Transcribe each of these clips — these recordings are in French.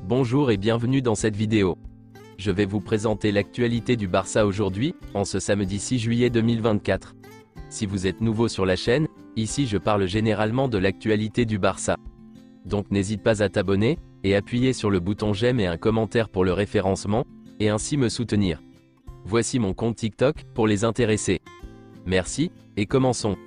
Bonjour et bienvenue dans cette vidéo. Je vais vous présenter l'actualité du Barça aujourd'hui, en ce samedi 6 juillet 2024. Si vous êtes nouveau sur la chaîne, ici je parle généralement de l'actualité du Barça. Donc n'hésite pas à t'abonner, et appuyer sur le bouton j'aime et un commentaire pour le référencement, et ainsi me soutenir. Voici mon compte TikTok, pour les intéressés. Merci, et commençons.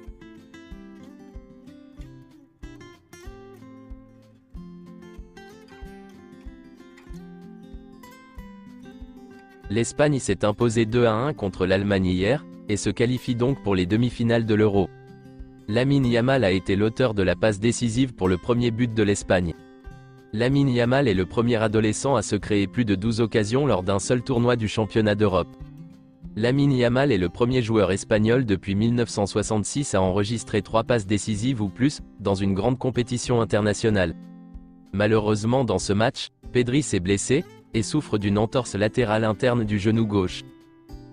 L'Espagne s'est imposée 2-1 contre l'Allemagne hier, et se qualifie donc pour les demi-finales de l'Euro. Lamine Yamal a été l'auteur de la passe décisive pour le premier but de l'Espagne. Lamine Yamal est le premier adolescent à se créer plus de 12 occasions lors d'un seul tournoi du championnat d'Europe. Lamine Yamal est le premier joueur espagnol depuis 1966 à enregistrer 3 passes décisives ou plus, dans une grande compétition internationale. Malheureusement dans ce match, Pedri s'est blessé, et souffre d'une entorse latérale interne du genou gauche.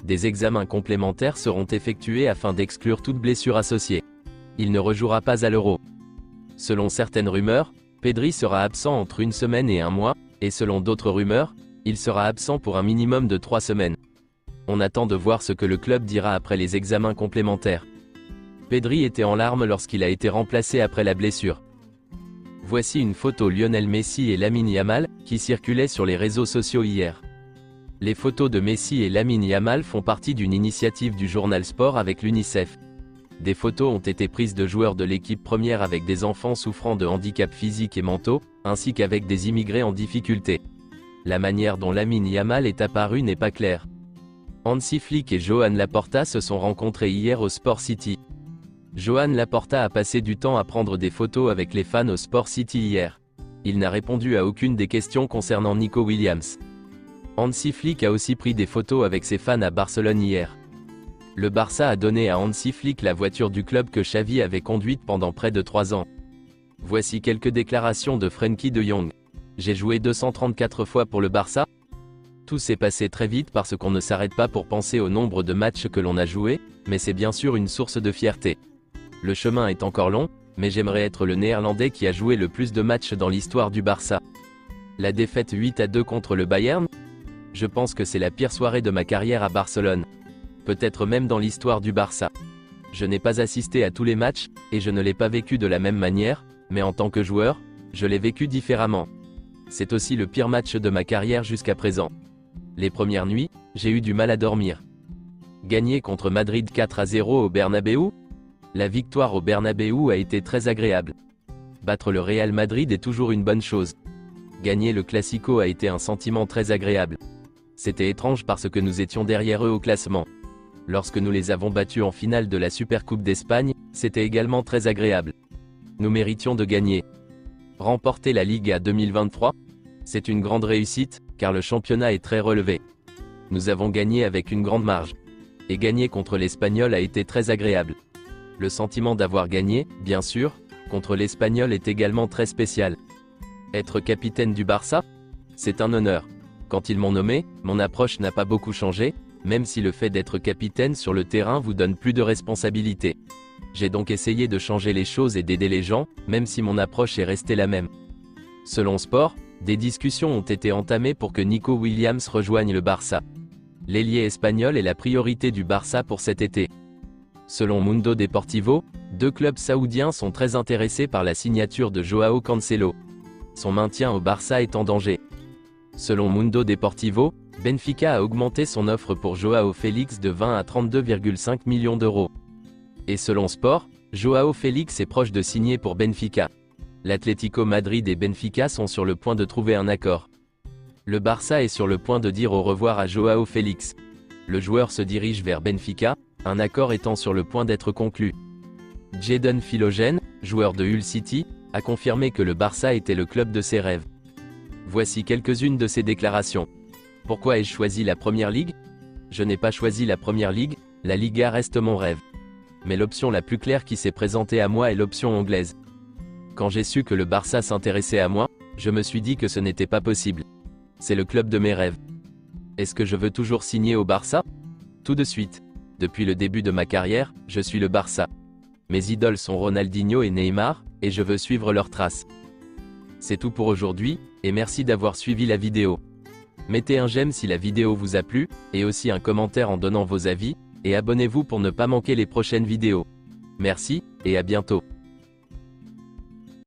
Des examens complémentaires seront effectués afin d'exclure toute blessure associée. Il ne rejouera pas à l'Euro. Selon certaines rumeurs, Pedri sera absent entre 1 semaine et 1 mois, et selon d'autres rumeurs, il sera absent pour un minimum de 3 semaines. On attend de voir ce que le club dira après les examens complémentaires. Pedri était en larmes lorsqu'il a été remplacé après la blessure. Voici une photo Lionel Messi et Lamine Yamal, qui circulait sur les réseaux sociaux hier. Les photos de Messi et Lamine Yamal font partie d'une initiative du journal Sport avec l'UNICEF. Des photos ont été prises de joueurs de l'équipe première avec des enfants souffrant de handicaps physiques et mentaux, ainsi qu'avec des immigrés en difficulté. La manière dont Lamine Yamal est apparu n'est pas claire. Hansi Flick et Joan Laporta se sont rencontrés hier au Sport City. Joan Laporta a passé du temps à prendre des photos avec les fans au Sport City hier. Il n'a répondu à aucune des questions concernant Nico Williams. Hansi Flick a aussi pris des photos avec ses fans à Barcelone hier. Le Barça a donné à Hansi Flick la voiture du club que Xavi avait conduite pendant près de 3 ans. Voici quelques déclarations de Frenkie de Jong. J'ai joué 234 fois pour le Barça. Tout s'est passé très vite parce qu'on ne s'arrête pas pour penser au nombre de matchs que l'on a joués, mais c'est bien sûr une source de fierté. Le chemin est encore long, mais j'aimerais être le Néerlandais qui a joué le plus de matchs dans l'histoire du Barça. La défaite 8-2 contre le Bayern? Je pense que c'est la pire soirée de ma carrière à Barcelone. Peut-être même dans l'histoire du Barça. Je n'ai pas assisté à tous les matchs, et je ne l'ai pas vécu de la même manière, mais en tant que joueur, je l'ai vécu différemment. C'est aussi le pire match de ma carrière jusqu'à présent. Les premières nuits, j'ai eu du mal à dormir. Gagner contre Madrid 4-0 au Bernabéu? La victoire au Bernabéu a été très agréable. Battre le Real Madrid est toujours une bonne chose. Gagner le Classico a été un sentiment très agréable. C'était étrange parce que nous étions derrière eux au classement. Lorsque nous les avons battus en finale de la Supercoupe d'Espagne, c'était également très agréable. Nous méritions de gagner. Remporter la Liga 2023? C'est une grande réussite, car le championnat est très relevé. Nous avons gagné avec une grande marge. Et gagner contre l'Espagnol a été très agréable. Le sentiment d'avoir gagné, bien sûr, contre l'Espagnol est également très spécial. Être capitaine du Barça? C'est un honneur. Quand ils m'ont nommé, mon approche n'a pas beaucoup changé, même si le fait d'être capitaine sur le terrain vous donne plus de responsabilités. J'ai donc essayé de changer les choses et d'aider les gens, même si mon approche est restée la même. Selon Sport, des discussions ont été entamées pour que Nico Williams rejoigne le Barça. L'ailier espagnol est la priorité du Barça pour cet été. Selon Mundo Deportivo, 2 clubs saoudiens sont très intéressés par la signature de Joao Cancelo. Son maintien au Barça est en danger. Selon Mundo Deportivo, Benfica a augmenté son offre pour Joao Félix de 20 à 32,5 millions d'euros. Et selon Sport, Joao Félix est proche de signer pour Benfica. L'Atlético Madrid et Benfica sont sur le point de trouver un accord. Le Barça est sur le point de dire au revoir à Joao Félix. Le joueur se dirige vers Benfica, un accord étant sur le point d'être conclu. Jadon Philogène, joueur de Hull City, a confirmé que le Barça était le club de ses rêves. Voici quelques-unes de ses déclarations. Pourquoi ai-je choisi la Première Ligue? Je n'ai pas choisi la Première Ligue, la Liga reste mon rêve. Mais l'option la plus claire qui s'est présentée à moi est l'option anglaise. Quand j'ai su que le Barça s'intéressait à moi, je me suis dit que ce n'était pas possible. C'est le club de mes rêves. Est-ce que je veux toujours signer au Barça? Tout de suite. Depuis le début de ma carrière, je suis le Barça. Mes idoles sont Ronaldinho et Neymar, et je veux suivre leurs traces. C'est tout pour aujourd'hui, et merci d'avoir suivi la vidéo. Mettez un j'aime si la vidéo vous a plu, et aussi un commentaire en donnant vos avis, et abonnez-vous pour ne pas manquer les prochaines vidéos. Merci, et à bientôt.